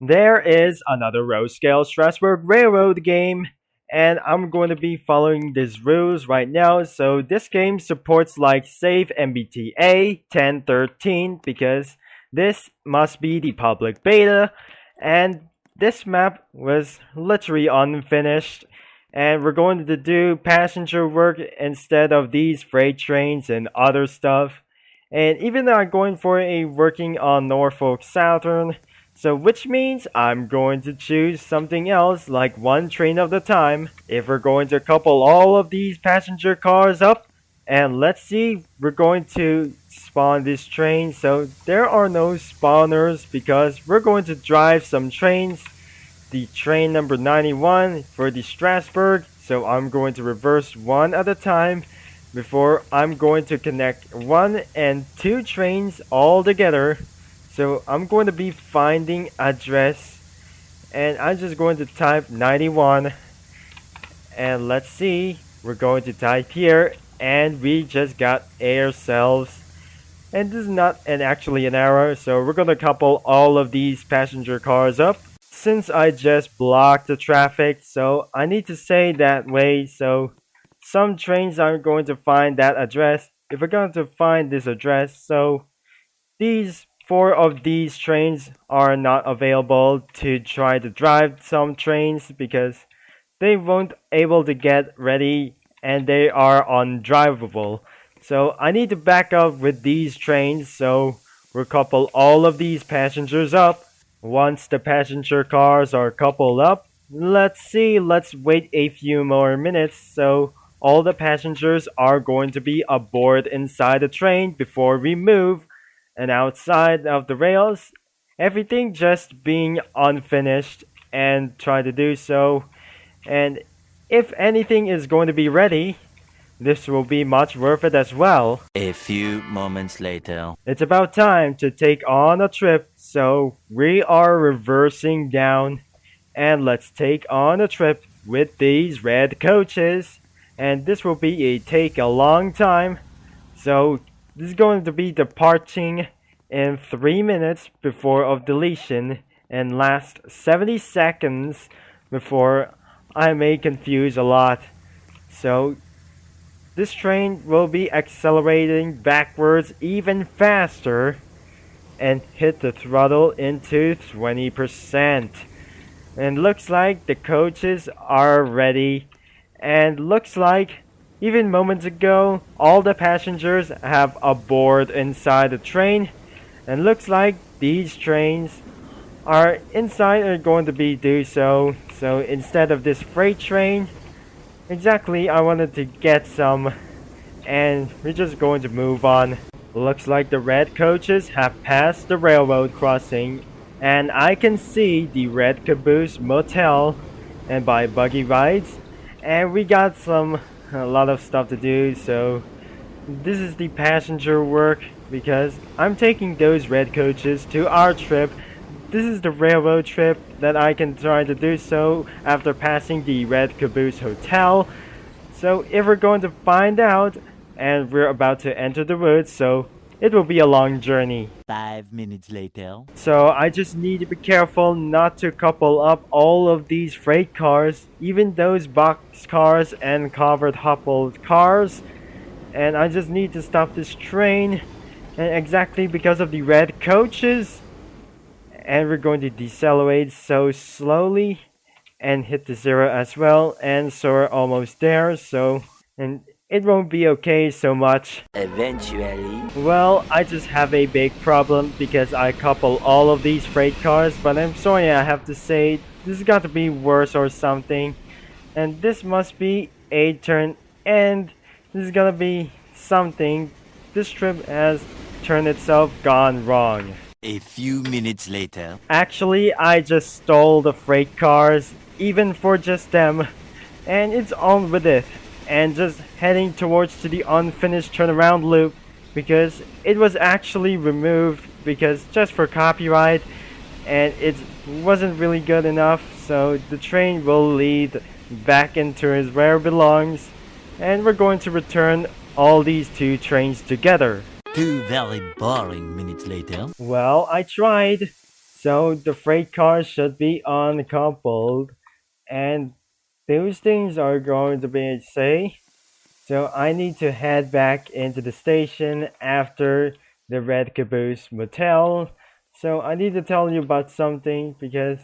There is another row scale Strasburg Railroad game, and I'm going to be following these rules right now. So this game supports like save MBTA 1013 because this must be the public beta, and this map was literally unfinished. And we're going to do passenger work instead of these freight trains and other stuff. And even though I'm going for a working on Norfolk Southern, so which means I'm going to choose something else like one train at a time. If we're going to couple all of these passenger cars up, and let's see, we're going to spawn this train. So there are no spawners because we're going to drive some trains. The train number 91 for the Strasburg. So I'm going to reverse one at a time before I'm going to connect one and two trains all together. So I'm going to be finding address, and I'm just going to type 91, and let's see, we're going to type here, and we just got ourselves, and this is not actually an error, so we're going to couple all of these passenger cars up. Since I just blocked the traffic, so I need to say that way, so some trains are going to find that address. If we're going to find this address, so these four of these trains are not available to try to drive some trains because they won't able to get ready and they are undrivable. So I need to back up with these trains, so we'll couple all of these passengers up. Once the passenger cars are coupled up, let's wait a few more minutes so all the passengers are going to be aboard inside the train before we move, and outside of the rails, everything just being unfinished and try to do so. And if anything is going to be ready, this will be much worth it as well. A few moments later. It's about time to take on a trip, so we are reversing down and let's take on a trip with these red coaches. And this will be take a long time, so this is going to be departing in 3 minutes before of deletion and last 70 seconds before I may confuse a lot. So this train will be accelerating backwards even faster and hit the throttle into 20%. And looks like the coaches are ready, and looks like even moments ago all the passengers have aboard inside the train, and looks like these trains are inside are going to be do so. So instead of this freight train, exactly, I wanted to get some, and we're just going to move on. Looks like the red coaches have passed the railroad crossing, and I can see the Red Caboose Motel and buy buggy rides, and we got a lot of stuff to do. So this is the passenger work because I'm taking those red coaches to our trip. This is the railroad trip that I can try to do so after passing the Red Caboose Hotel. So if we're going to find out, and we're about to enter the woods, so it will be a long journey. 5 minutes later. So I just need to be careful not to couple up all of these freight cars, even those box cars and covered hoppled cars. And I just need to stop this train, and exactly because of the red coaches. And we're going to decelerate so slowly and hit the zero as well, and so we're almost there. So, and it won't be okay so much. Eventually. Well, I just have a big problem because I couple all of these freight cars, but I'm sorry, I have to say this has got to be worse or something. And this must be a turn, and this is gonna be something. This trip has turned itself gone wrong. A few minutes later. Actually, I just stole the freight cars, even for just them, and it's on with it, and just heading towards to the unfinished turnaround loop because it was actually removed because just for copyright, and it wasn't really good enough. So the train will lead back into where it belongs, and we're going to return all these two trains together. 2 very boring minutes later. Well, I tried. So the freight cars should be uncoupled, and those things are going to be safe. So I need to head back into the station after the Red Caboose Motel. So I need to tell you about something because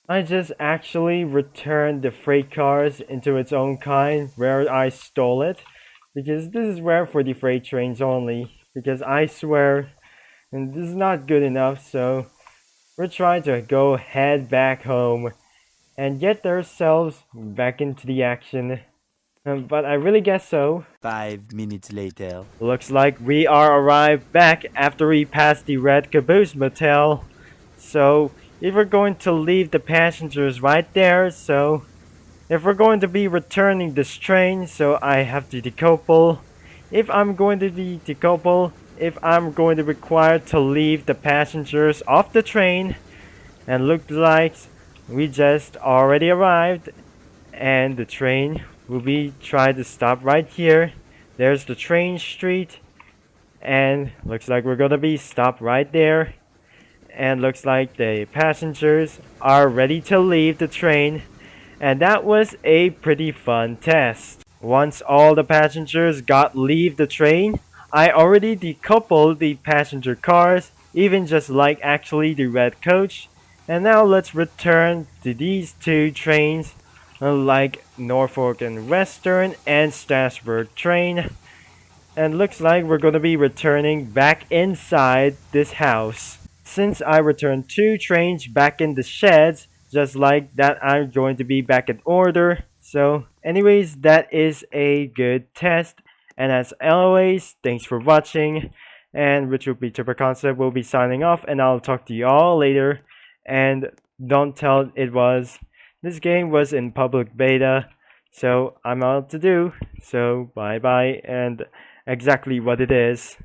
I just actually returned the freight cars into its own kind where I stole it. Because this is rare for the freight trains only. Because I swear, and this is not good enough, so we're trying to go head back home and get ourselves back into the action. But I really guess so. 5 minutes later. Looks like we are arrived back after we passed the Red Caboose Motel. So, if we're going to leave the passengers right there, so if we're going to be returning this train, so I have to decouple. If I'm going to be decouple, if I'm going to require to leave the passengers off the train, and looks like we just already arrived, and the train will be trying to stop right here. There's the train street, and looks like we're gonna be stopped right there. And looks like the passengers are ready to leave the train. And that was a pretty fun test. Once all the passengers got leave the train, I already decoupled the passenger cars, even just like actually the red coach. And now let's return to these two trains, like Norfolk and Western and Strasburg train. And looks like we're gonna be returning back inside this house. Since I returned two trains back in the sheds, just like that I'm going to be back in order. So anyways, that is a good test. And as always, thanks for watching. And Richard B. Super Concept will be signing off, and I'll talk to you all later. And don't tell it was. This game was in public beta, so I'm out to do. So bye bye, and exactly what it is.